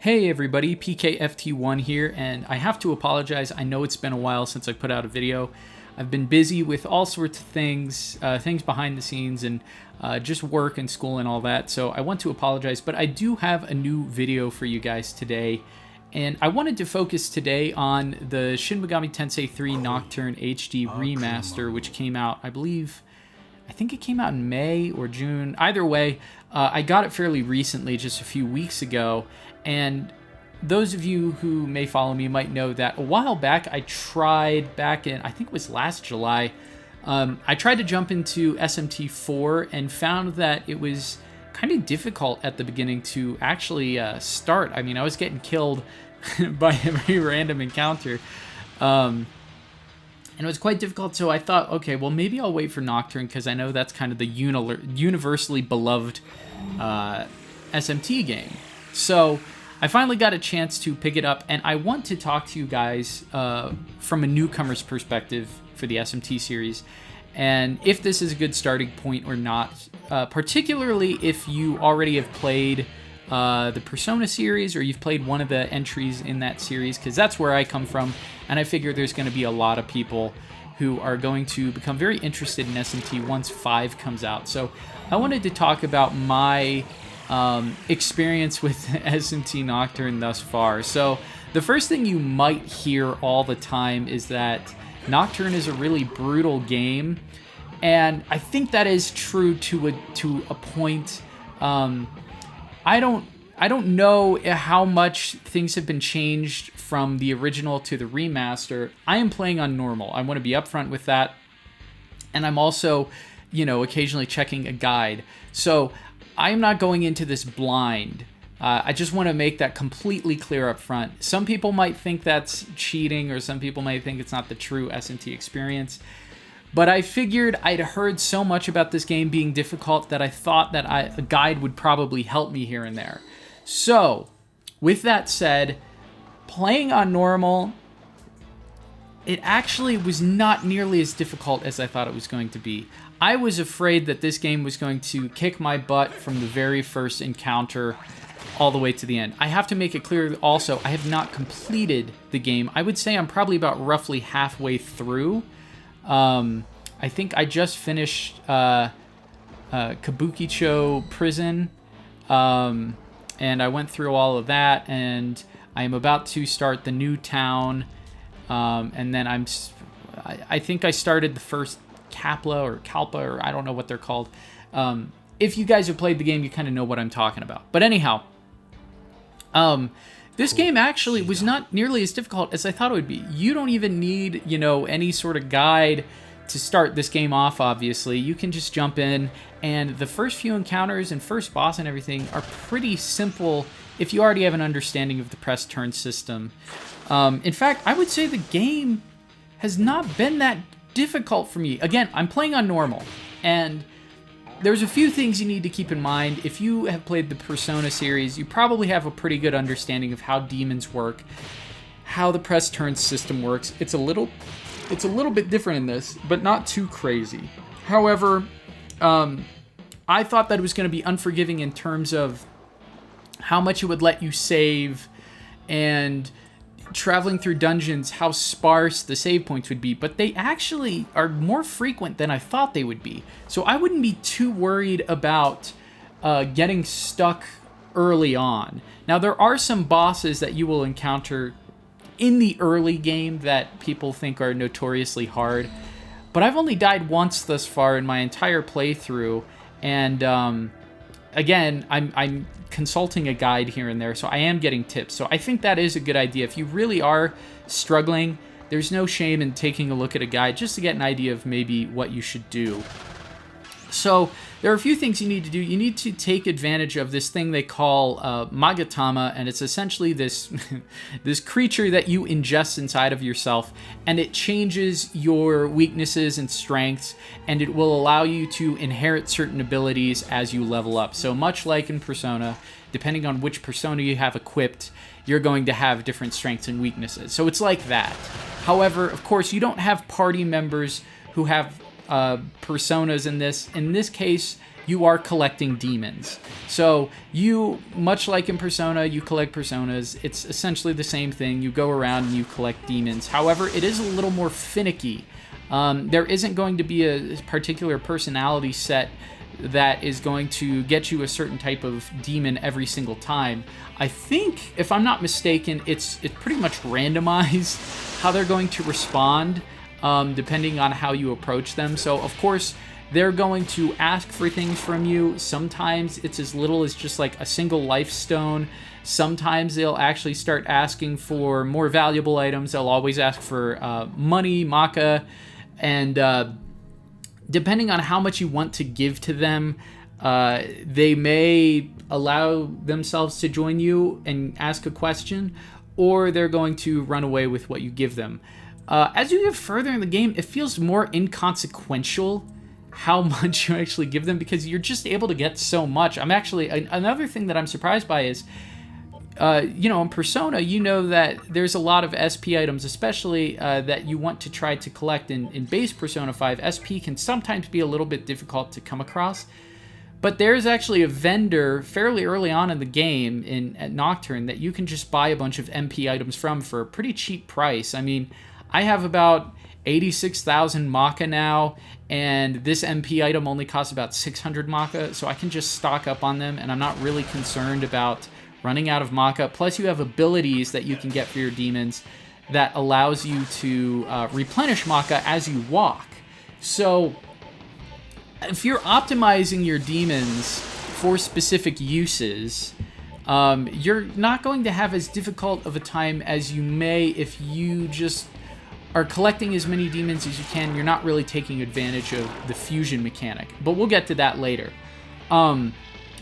Hey everybody, PKFT1 here, and I have to apologize. I know it's been a while since I put out a video. I've been busy with all sorts of things behind the scenes, and just work and school and all that, so I want to apologize, but I do have a new video for you guys today, and I wanted to focus today on the Shin Megami Tensei 3 Nocturne HD Remaster, which came out, I think it came out in May or June. Either way, I got it fairly recently, just a few weeks ago, and those of you who may follow me might know that a while back I tried, back in, I think it was last July, I tried to jump into SMT 4 and found that it was kind of difficult at the beginning to actually start. I mean, I was getting killed by every random encounter. And it was quite difficult, so I thought, okay, well, maybe I'll wait for Nocturne, because I know that's kind of the universally beloved SMT game. So I finally got a chance to pick it up, and I want to talk to you guys from a newcomer's perspective for the SMT series, and if this is a good starting point or not, particularly if you already have played the Persona series, or you've played one of the entries in that series, because that's where I come from, and I figure there's going to be a lot of people who are going to become very interested in SMT once 5 comes out. So I wanted to talk about my experience with SMT Nocturne thus far. So the first thing you might hear all the time is that Nocturne is a really brutal game, and I think that is true to a point. I don't know how much things have been changed from the original to the remaster. I am playing on normal. I want to be upfront with that. And I'm also, occasionally checking a guide. So I'm not going into this blind. I just want to make that completely clear up front. Some people might think that's cheating, or some people might think it's not the true SMT experience. But I figured I'd heard so much about this game being difficult that I thought that a guide would probably help me here and there. So, with that said, playing on normal, it actually was not nearly as difficult as I thought it was going to be. I was afraid that this game was going to kick my butt from the very first encounter all the way to the end. I have to make it clear also, I have not completed the game. I would say I'm probably about roughly halfway through. I think I just finished Kabukicho Prison, and I went through all of that, and I am about to start the new town, and then I think I started the first Kalpa, or I don't know what they're called. If you guys have played the game, you kind of know what I'm talking about. But anyhow, this game actually was not nearly as difficult as I thought it would be. You don't even need, any sort of guide to start this game off, obviously. You can just jump in, and the first few encounters and first boss and everything are pretty simple if you already have an understanding of the press-turn system. In fact, I would say the game has not been that difficult for me. Again, I'm playing on normal, and there's a few things you need to keep in mind. If you have played the Persona series, you probably have a pretty good understanding of how demons work, how the press-turn system works. It's a little bit different in this, but not too crazy. However, I thought that it was going to be unforgiving in terms of how much it would let you save, and traveling through dungeons, how sparse the save points would be, but they actually are more frequent than I thought they would be. So I wouldn't be too worried about getting stuck early on. Now, there are some bosses that you will encounter in the early game that people think are notoriously hard, but I've only died once thus far in my entire playthrough, and again, I'm consulting a guide here and there, so I am getting tips. So I think that is a good idea. If you really are struggling, there's no shame in taking a look at a guide just to get an idea of maybe what you should do. So there are a few things you need to do. You need to take advantage of this thing they call Magatama, and it's essentially this this creature that you ingest inside of yourself, and it changes your weaknesses and strengths, and it will allow you to inherit certain abilities as you level up. So much like in Persona, depending on which persona you have equipped, you're going to have different strengths and weaknesses. So it's like that. However, of course, you don't have party members who have personas in this. In this case, you are collecting demons. So you, much like in Persona, you collect personas. It's essentially the same thing. You go around and you collect demons. However, it is a little more finicky. There isn't going to be a particular personality set that is going to get you a certain type of demon every single time. I think, if I'm not mistaken, it's pretty much randomized how they're going to respond, depending on how you approach them. So, of course, they're going to ask for things from you. Sometimes it's as little as just like a single life stone. Sometimes they'll actually start asking for more valuable items. They'll always ask for money, maka, and depending on how much you want to give to them, they may allow themselves to join you and ask a question, or they're going to run away with what you give them. As you get further in the game, it feels more inconsequential how much you actually give them, because you're just able to get so much. Another thing that I'm surprised by is, in Persona, that there's a lot of SP items, especially that you want to try to collect in base Persona 5. SP can sometimes be a little bit difficult to come across, but there's actually a vendor fairly early on in the game at Nocturne that you can just buy a bunch of MP items from for a pretty cheap price. I mean, I have about 86,000 maka now, and this MP item only costs about 600 maka, so I can just stock up on them, and I'm not really concerned about running out of maka. Plus, you have abilities that you can get for your demons that allows you to replenish maka as you walk. So, if you're optimizing your demons for specific uses, you're not going to have as difficult of a time as you may if you just are collecting as many demons as you can. You're not really taking advantage of the fusion mechanic, but we'll get to that later.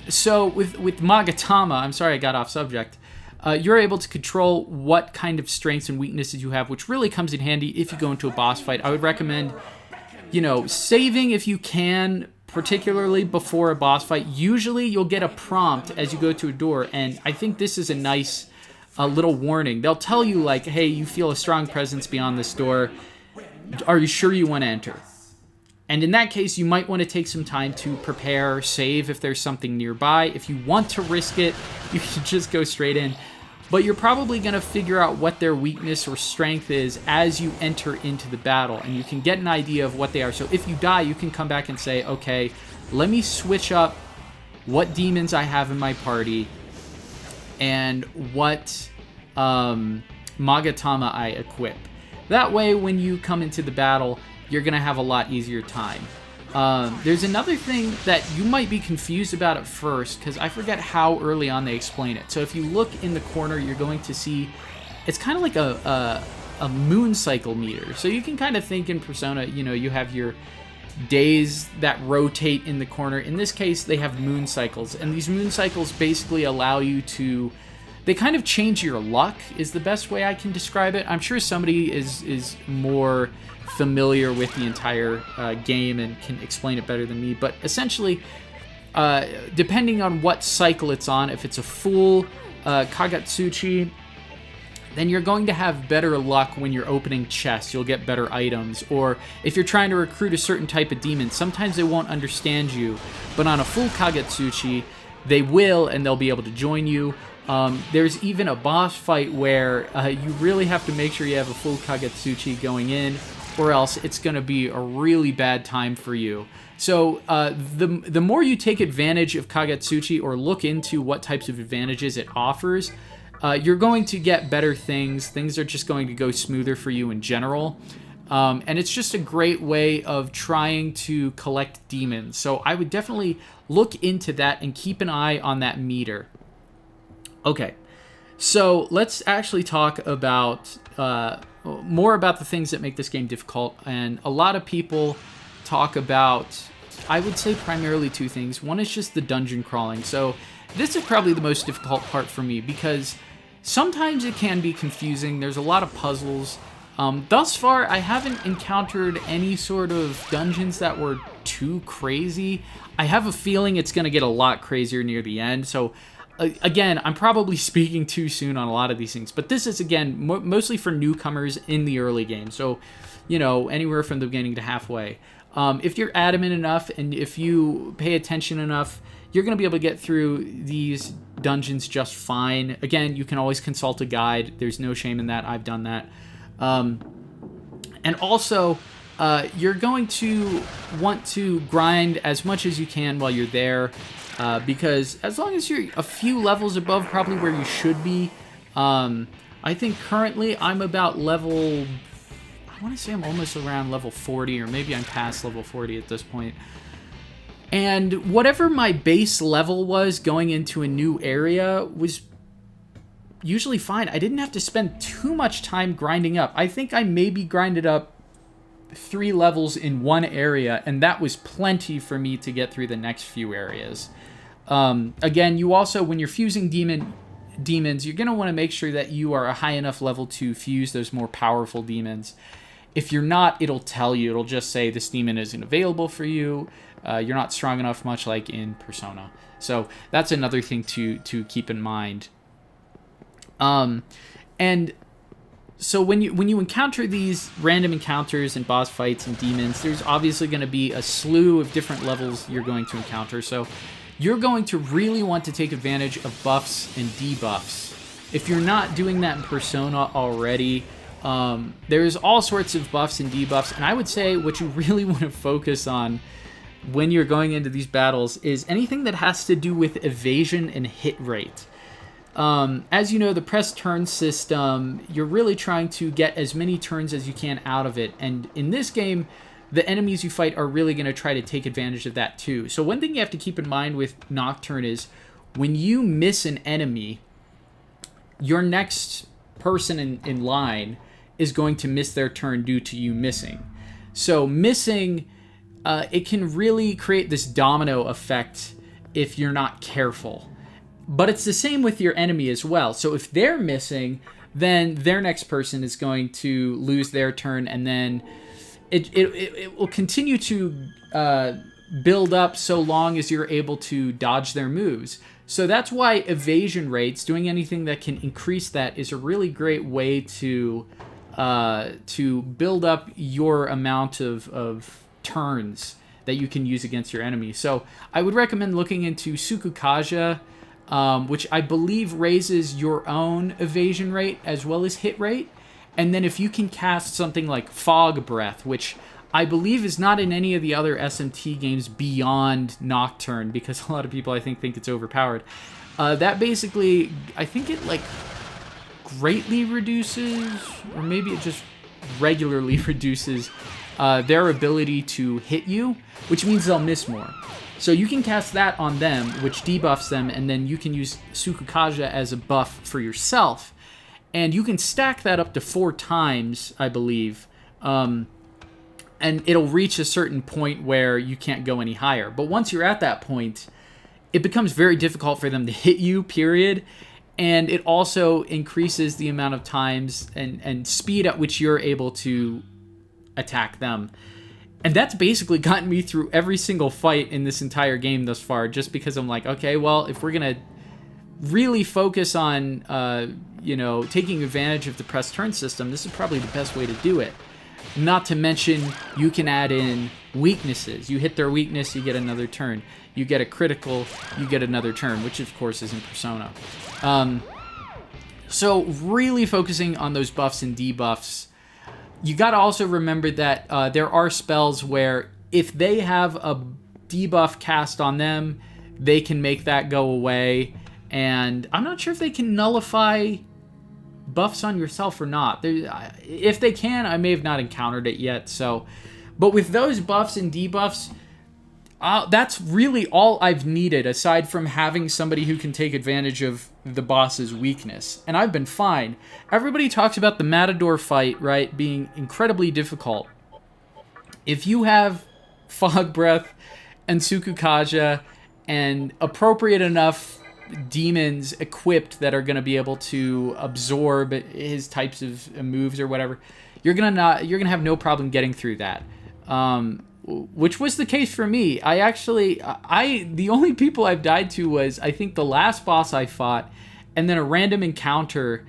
So with Magatama, I'm sorry I got off subject, you're able to control what kind of strengths and weaknesses you have, which really comes in handy if you go into a boss fight. I would recommend, saving if you can, particularly before a boss fight. Usually you'll get a prompt as you go to a door, and I think this is a nice little warning. They'll tell you, like, hey, you feel a strong presence beyond this door. Are you sure you want to enter? And in that case, you might want to take some time to prepare, save if there's something nearby. If you want to risk it, you can just go straight in. But you're probably going to figure out what their weakness or strength is as you enter into the battle, and you can get an idea of what they are. So if you die, you can come back and say, okay, let me switch up what demons I have in my party and what Magatama I equip. That way, when you come into the battle, you're going to have a lot easier time. There's another thing that you might be confused about at first, because I forget how early on they explain it. So if you look in the corner, you're going to see, it's kind of like a moon cycle meter. So you can kind of think in Persona, you have your days that rotate in the corner. In this case, they have moon cycles, and these moon cycles basically allow you to, they kind of change your luck, is the best way I can describe it. I'm sure somebody is more familiar with the entire game and can explain it better than me, but essentially, depending on what cycle it's on, if it's a full Kagatsuchi, then you're going to have better luck when you're opening chests. You'll get better items. Or if you're trying to recruit a certain type of demon, sometimes they won't understand you, but on a full Kagatsuchi, they will, and they'll be able to join you. There's even a boss fight where you really have to make sure you have a full Kagatsuchi going in, or else it's going to be a really bad time for you. So the more you take advantage of Kagatsuchi or look into what types of advantages it offers, you're going to get better things. Things are just going to go smoother for you in general. And it's just a great way of trying to collect demons. So I would definitely look into that and keep an eye on that meter. Okay, so let's actually talk about more about the things that make this game difficult. And a lot of people talk about, I would say, primarily two things. One is just the dungeon crawling. So this is probably the most difficult part for me because sometimes it can be confusing. There's a lot of puzzles. Thus far, I haven't encountered any sort of dungeons that were too crazy. I have a feeling it's going to get a lot crazier near the end. So again, I'm probably speaking too soon on a lot of these things, but this is, again, mostly for newcomers in the early game. So, anywhere from the beginning to halfway. If you're adamant enough and if you pay attention enough, you're going to be able to get through these dungeons just fine. Again, you can always consult a guide. There's no shame in that. I've done that. And also, you're going to want to grind as much as you can while you're there, because as long as you're a few levels above probably where you should be, I think currently I'm about level... I want to say I'm almost around level 40, or maybe I'm past level 40 at this point. And whatever my base level was going into a new area was usually fine. I didn't have to spend too much time grinding up. I think I maybe grinded up 3 levels in one area, and that was plenty for me to get through the next few areas. Again, you also, when you're fusing demons, you're going to want to make sure that you are a high enough level to fuse those more powerful demons. If you're not, it'll tell you. It'll just say this demon isn't available for you. You're not strong enough, much like in Persona. So that's another thing to keep in mind. And so when you encounter these random encounters and boss fights and demons, there's obviously going to be a slew of different levels you're going to encounter. So you're going to really want to take advantage of buffs and debuffs. If you're not doing that in Persona already, there's all sorts of buffs and debuffs, and I would say what you really want to focus on when you're going into these battles is anything that has to do with evasion and hit rate. As you know, the press turn system, you're really trying to get as many turns as you can out of it, and in this game, the enemies you fight are really going to try to take advantage of that too. So one thing you have to keep in mind with Nocturne is when you miss an enemy, your next person in line is going to miss their turn due to you missing. So missing, it can really create this domino effect if you're not careful. But it's the same with your enemy as well. So if they're missing, then their next person is going to lose their turn, and then it will continue to build up so long as you're able to dodge their moves. So that's why evasion rates, doing anything that can increase that, is a really great way to build up your amount of turns that you can use against your enemy. So I would recommend looking into Sukukaga, which I believe raises your own evasion rate as well as hit rate. And then if you can cast something like Fog Breath, which I believe is not in any of the other SMT games beyond Nocturne, because a lot of people I think it's overpowered. That basically, I think it like greatly reduces, or maybe it just regularly reduces their ability to hit you, which means they'll miss more. So you can cast that on them, which debuffs them, and then you can use Sukukaga as a buff for yourself. And you can stack that up to 4 times, I believe. And it'll reach a certain point where you can't go any higher. But once you're at that point, it becomes very difficult for them to hit you, period. And it also increases the amount of times and speed at which you're able to attack them. And that's basically gotten me through every single fight in this entire game thus far, just because I'm like, okay, well, if we're going to really focus on, taking advantage of the press turn system, this is probably the best way to do it. Not to mention, you can add in weaknesses. You hit their weakness, you get another turn. You get a critical, you get another turn, which of course is in Persona. So really focusing on those buffs and debuffs. You got to also remember that there are spells where if they have a debuff cast on them, they can make that go away. And I'm not sure if they can nullify buffs on yourself or not. If they can, I may have not encountered it yet. But with those buffs and debuffs, that's really all I've needed, aside from having somebody who can take advantage of the boss's weakness. And I've been fine. Everybody talks about the Matador fight, right, being incredibly difficult. If you have Fog Breath and Sukukaga and appropriate enough demons equipped that are going to be able to absorb his types of moves or whatever, you're gonna have no problem getting through that. Which was the case for me. The only people I've died to was, I think, the last boss I fought, and then a random encounter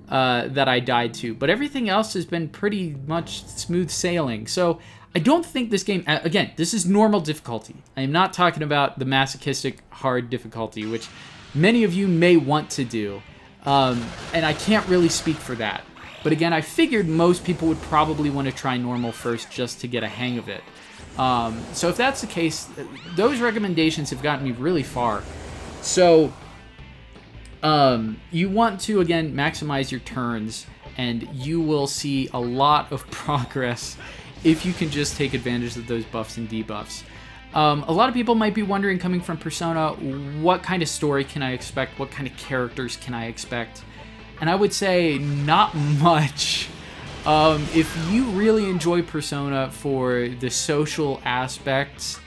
that I died to. But everything else has been pretty much smooth sailing. So I don't think this game, again, this is normal difficulty. I am not talking about the masochistic hard difficulty, which many of you may want to do. And I can't really speak for that. But again, I figured most people would probably want to try normal first just to get a hang of it. So if that's the case, those recommendations have gotten me really far. So you want to, again, maximize your turns, and you will see a lot of progress if you can just take advantage of those buffs and debuffs. A lot of people might be wondering, coming from Persona, what kind of story can I expect? What kind of characters can I expect? And I would say not much. If you really enjoy Persona for the social aspects,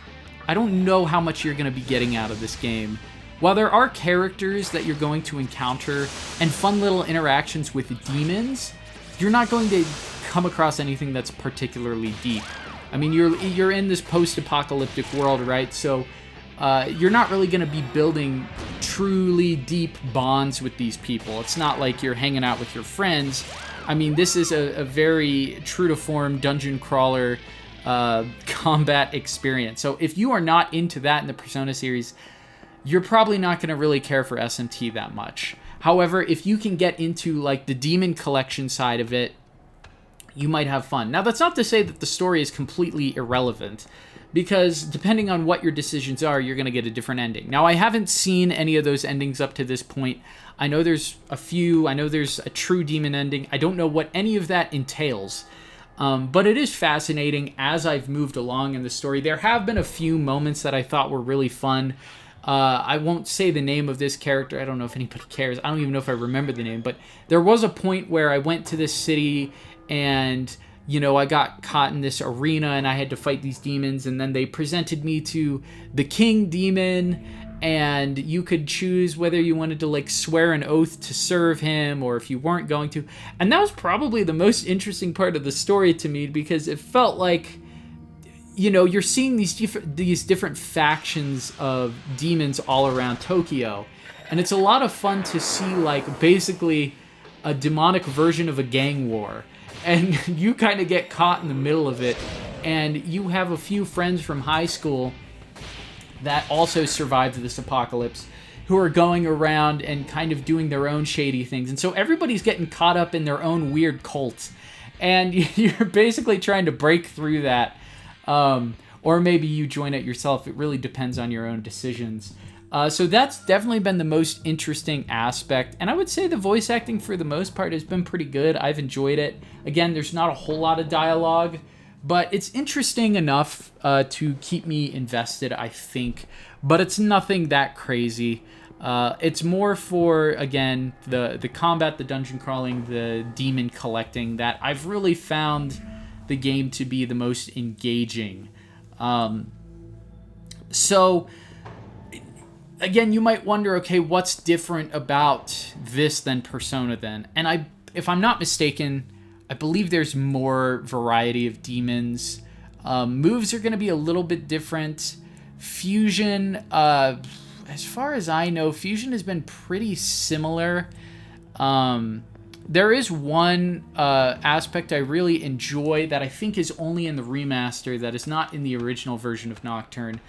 I don't know how much you're going to be getting out of this game. While there are characters that you're going to encounter and fun little interactions with demons, you're not going to come across anything that's particularly deep. I mean, you're in this post-apocalyptic world, right? So you're not really going to be building truly deep bonds with these people. It's not like you're hanging out with your friends. I mean, this is a very true-to-form dungeon crawler combat experience. So if you are not into that in the Persona series, you're probably not going to really care for SMT that much. However, if you can get into like the demon collection side of it, you might have fun. Now, that's not to say that the story is completely irrelevant, because depending on what your decisions are, you're going to get a different ending. Now, I haven't seen any of those endings up to this point. I know there's a few. I know there's a true demon ending. I don't know what any of that entails. But it is fascinating as I've moved along in the story. There have been a few moments that I thought were really fun. I won't say the name of this character. I don't know if anybody cares. I don't even know if I remember the name. But there was a point where I went to this city and, you know, I got caught in this arena and I had to fight these demons. And then they presented me to the king demon. And you could choose whether you wanted to, like, swear an oath to serve him or if you weren't going to. And that was probably the most interesting part of the story to me, because it felt like, you know, you're seeing these different factions of demons all around Tokyo. And it's a lot of fun to see, like, basically a demonic version of a gang war. And you kind of get caught in the middle of it. And you have a few friends from high school that also survived this apocalypse, who are going around and kind of doing their own shady things. And so everybody's getting caught up in their own weird cults. And you're basically trying to break through that. Or maybe you join it yourself. It really depends on your own decisions. So that's definitely been the most interesting aspect. And I would say the voice acting for the most part has been pretty good. I've enjoyed it. Again, there's not a whole lot of dialogue, but it's interesting enough to keep me invested, I think. But it's nothing that crazy. It's more for, again, the combat, the dungeon crawling, the demon collecting, that I've really found the game to be the most engaging. So, again, you might wonder, okay, what's different about this than Persona then? And if I'm not mistaken, I believe there's more variety of demons. Moves are going to be a little bit different. Fusion, as far as I know, Fusion has been pretty similar. There is one aspect I really enjoy that I think is only in the remaster, that is not in the original version of Nocturne.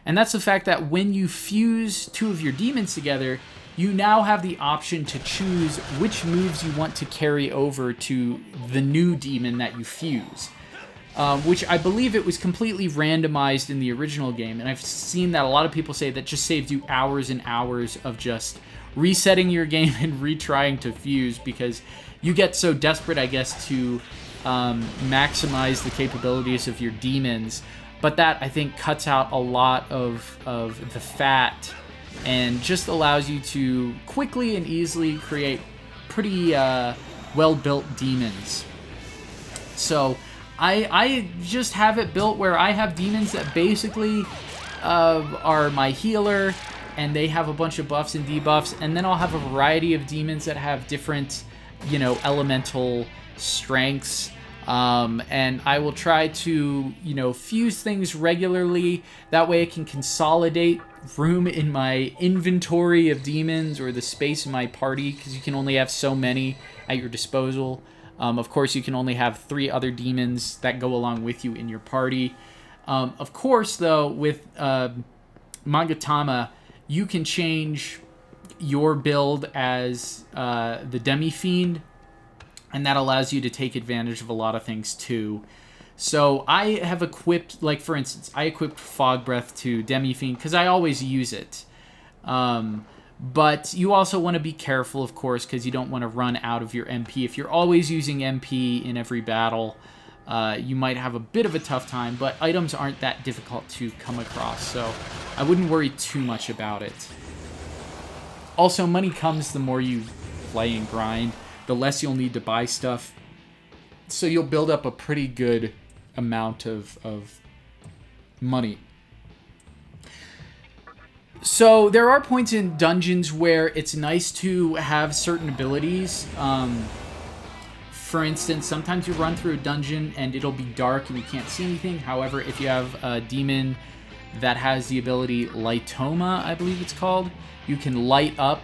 And that's the fact that when you fuse two of your demons together, you now have the option to choose which moves you want to carry over to the new demon that you fuse. Which I believe it was completely randomized in the original game. And I've seen that a lot of people say that just saved you hours and hours of just resetting your game and retrying to fuse, because you get so desperate, I guess, to maximize the capabilities of your demons. But that, I think, cuts out a lot of the fat and just allows you to quickly and easily create pretty well-built demons. So I just have it built where I have demons that basically are my healer, and they have a bunch of buffs and debuffs, and then I'll have a variety of demons that have different, you know, elemental strengths. And I will try to, you know, fuse things regularly. That way I can consolidate room in my inventory of demons, or the space in my party, because you can only have so many at your disposal. Of course, you can only have 3 other demons that go along with you in your party. Of course, though, with Magatama, you can change your build as the Demi-Fiend, and that allows you to take advantage of a lot of things too. So I have equipped, like for instance, I equipped Fog Breath to Demi-Fiend because I always use it. But you also want to be careful, of course, because you don't want to run out of your MP. If you're always using MP in every battle, you might have a bit of a tough time, but items aren't that difficult to come across, so I wouldn't worry too much about it. Also, money comes the more you play and grind, the less you'll need to buy stuff, so you'll build up a pretty good amount of money. So there are points in dungeons where it's nice to have certain abilities. For instance, sometimes you run through a dungeon and it'll be dark and you can't see anything. However, if you have a demon that has the ability Lightoma, I believe it's called, you can light up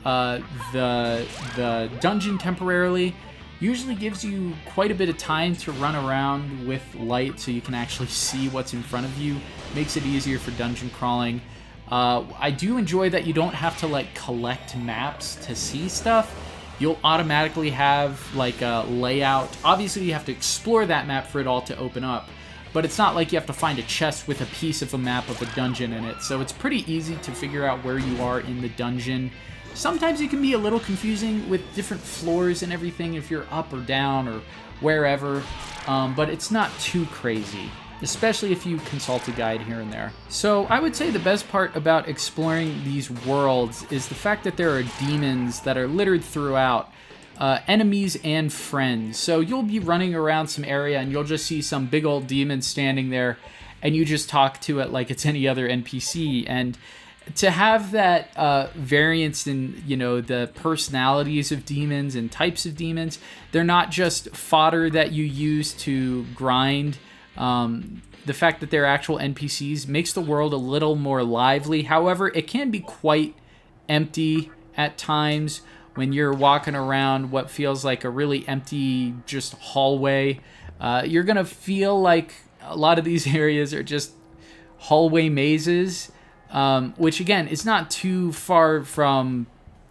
the dungeon temporarily. Usually gives you quite a bit of time to run around with light so you can actually see what's in front of you. Makes it easier for dungeon crawling. I do enjoy that you don't have to like collect maps to see stuff. You'll automatically have like a layout. Obviously you have to explore that map for it all to open up, but it's not like you have to find a chest with a piece of a map of a dungeon in it. So it's pretty easy to figure out where you are in the dungeon. Sometimes it can be a little confusing with different floors and everything if you're up or down or wherever, but it's not too crazy, especially if you consult a guide here and there. So I would say the best part about exploring these worlds is the fact that there are demons that are littered throughout, enemies and friends. So you'll be running around some area and you'll just see some big old demon standing there and you just talk to it like it's any other NPC. And to have that variance in, you know, the personalities of demons and types of demons, they're not just fodder that you use to grind. The fact that they're actual NPCs makes the world a little more lively. However, it can be quite empty at times when you're walking around what feels like a really empty just hallway. You're going to feel like a lot of these areas are just hallway mazes, which again is not too far from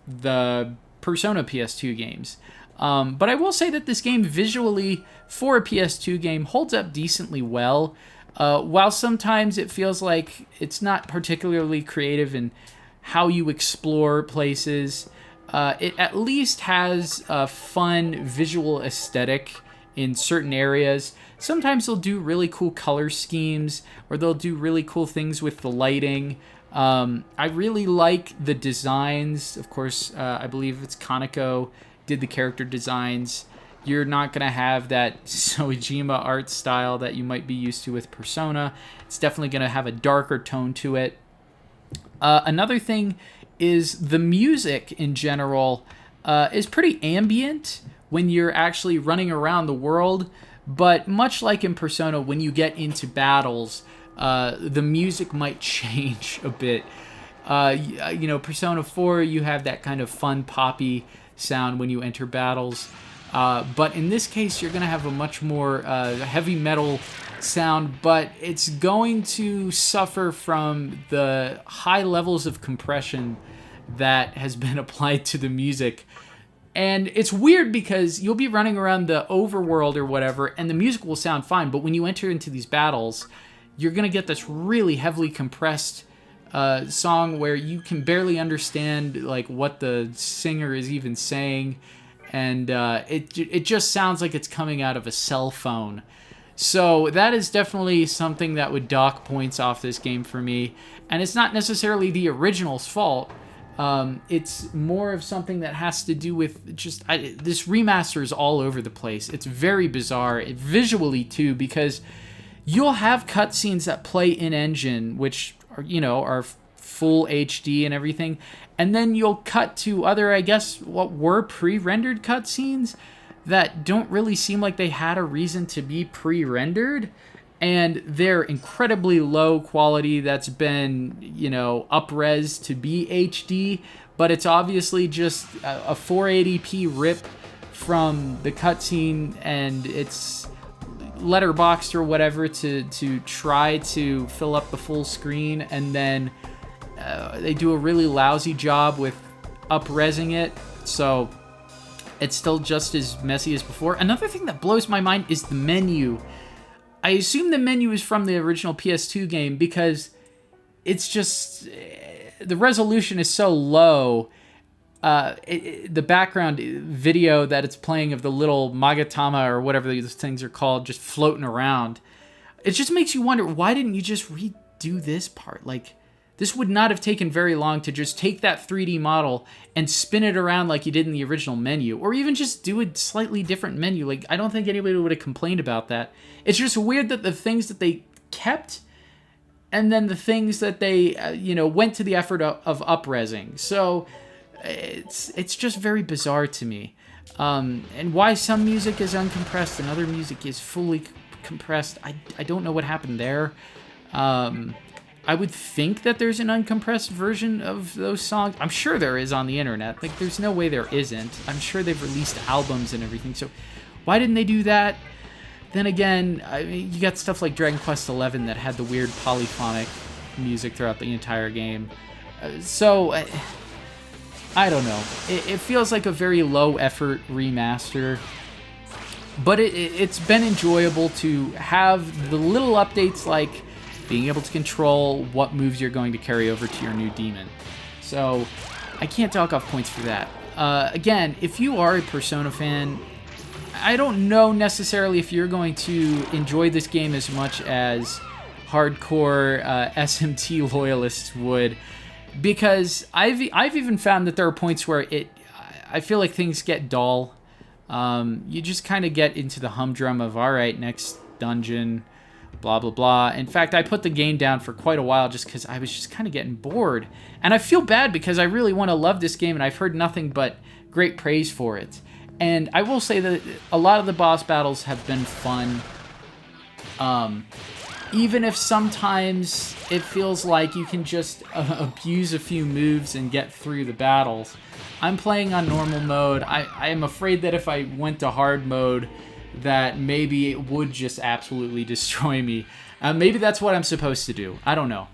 the Persona PS2 games. But I will say that this game visually, for a PS2 game, holds up decently well. While sometimes it feels like it's not particularly creative in how you explore places, it at least has a fun visual aesthetic in certain areas. Sometimes they'll do really cool color schemes, or they'll do really cool things with the lighting. I really like the designs. Of course, I believe it's Kaneko did the character designs. You're not going to have that Soejima art style that you might be used to with Persona. It's definitely going to have a darker tone to it. Another thing is the music in general is pretty ambient when you're actually running around the world. But much like in Persona, when you get into battles, the music might change a bit. You know, Persona 4, you have that kind of fun poppy sound when you enter battles. But in this case, you're going to have a much more heavy metal sound, but it's going to suffer from the high levels of compression that has been applied to the music. And it's weird because you'll be running around the overworld or whatever, and the music will sound fine, but when you enter into these battles, you're going to get this really heavily compressed song where you can barely understand like what the singer is even saying, and it just sounds like it's coming out of a cell phone. So that is definitely something that would dock points off this game for me, and it's not necessarily the original's fault. It's more of something that has to do with just this remaster is all over the place. It's very bizarre, visually too, because you'll have cutscenes that play in engine, which are, you know, are full HD and everything, and then you'll cut to other, I guess, what were pre-rendered cutscenes that don't really seem like they had a reason to be pre-rendered, and they're incredibly low quality. That's been, you know, up-res to be HD, but it's obviously just a 480p rip from the cutscene, and it's letterboxed or whatever to try to fill up the full screen, and then they do a really lousy job with up-resing it, so it's still just as messy as before. Another thing that blows my mind is the menu. I assume the menu is from the original PS2 game because it's just... the resolution is so low. The background video that it's playing of the little Magatama or whatever these things are called just floating around, it just makes you wonder, why didn't you just redo this part? Like, this would not have taken very long to just take that 3D model and spin it around like you did in the original menu, or even just do a slightly different menu. Like, I don't think anybody would have complained about that. It's just weird that the things that they kept, and then the things that they, went to the effort of up-resing. So it's just very bizarre to me. And why some music is uncompressed and other music is fully compressed, I don't know what happened there. I would think that there's an uncompressed version of those songs. I'm sure there is on the internet. Like, there's no way there isn't. I'm sure they've released albums and everything. So why didn't they do that? Then again, you got stuff like Dragon Quest XI that had the weird polyphonic music throughout the entire game. I don't know. It feels like a very low-effort remaster. But it's been enjoyable to have the little updates, like being able to control what moves you're going to carry over to your new demon. So I can't talk off points for that. Again, if you are a Persona fan, I don't know necessarily if you're going to enjoy this game as much as hardcore SMT loyalists would, because I've even found that there are points where I feel like things get dull. You just kind of get into the humdrum of, all right, next dungeon, blah, blah, blah. In fact, I put the game down for quite a while just because I was just kind of getting bored. And I feel bad because I really want to love this game, and I've heard nothing but great praise for it. And I will say that a lot of the boss battles have been fun. Even if sometimes it feels like you can just abuse a few moves and get through the battles. I'm playing on normal mode. I am afraid that if I went to hard mode, that maybe it would just absolutely destroy me. Maybe that's what I'm supposed to do. I don't know.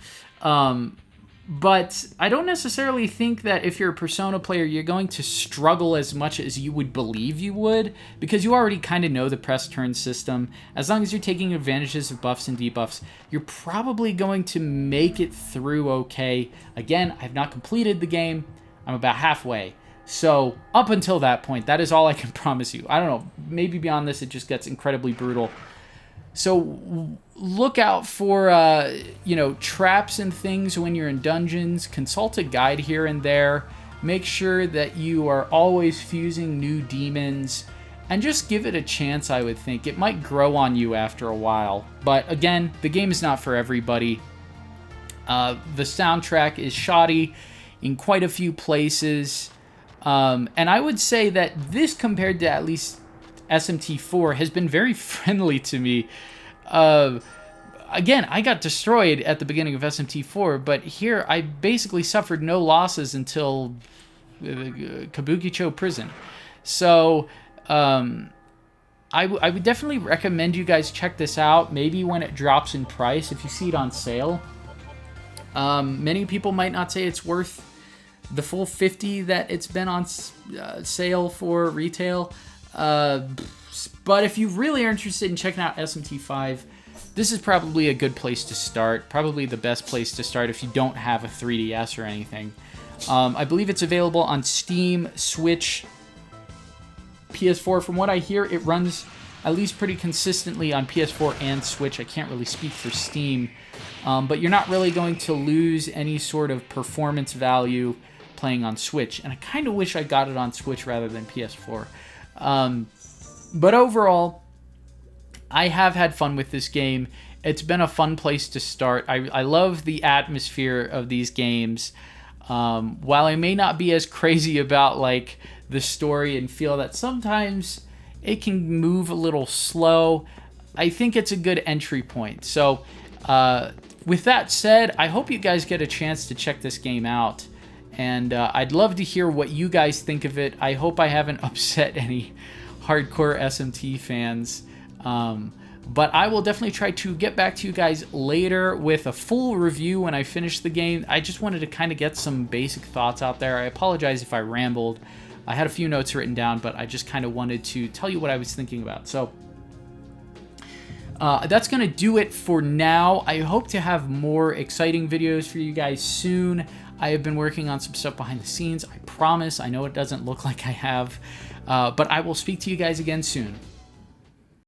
But I don't necessarily think that if you're a Persona player, you're going to struggle as much as you would believe you would, because you already kind of know the press turn system. As long as you're taking advantages of buffs and debuffs, you're probably going to make it through okay. Again, I've not completed the game. I'm about halfway. So up until that point, that is all I can promise you. I don't know. Maybe beyond this, it just gets incredibly brutal. So look out for, traps and things when you're in dungeons. Consult a guide here and there. Make sure that you are always fusing new demons. And just give it a chance, I would think. It might grow on you after a while. But again, the game is not for everybody. The soundtrack is shoddy in quite a few places. And I would say that this, compared to at least SMT4, has been very friendly to me. Again, I got destroyed at the beginning of SMT4, but here I basically suffered no losses until Kabukicho Prison. So I would definitely recommend you guys check this out, maybe when it drops in price, if you see it on sale. Many people might not say it's worth the full $50 that it's been on sale for retail. But if you really are interested in checking out SMT5, this is probably a good place to start. Probably the best place to start if you don't have a 3DS or anything. I believe it's available on Steam, Switch, PS4. From what I hear, it runs at least pretty consistently on PS4 and Switch. I can't really speak for Steam. But you're not really going to lose any sort of performance value playing on Switch. And I kind of wish I got it on Switch rather than PS4. But overall, I have had fun with this game. It's been a fun place to start. I love the atmosphere of these games. While I may not be as crazy about like the story and feel that sometimes it can move a little slow, I think it's a good entry point. So with that said, I hope you guys get a chance to check this game out. and I'd love to hear what you guys think of it. I hope I haven't upset any hardcore SMT fans. But I will definitely try to get back to you guys later with a full review when I finish the game. I just wanted to kind of get some basic thoughts out there. I apologize if I rambled. I had a few notes written down, but I just kind of wanted to tell you what I was thinking about. So that's going to do it for now. I hope to have more exciting videos for you guys soon. I have been working on some stuff behind the scenes. I promise. I know it doesn't look like I have, but I will speak to you guys again soon.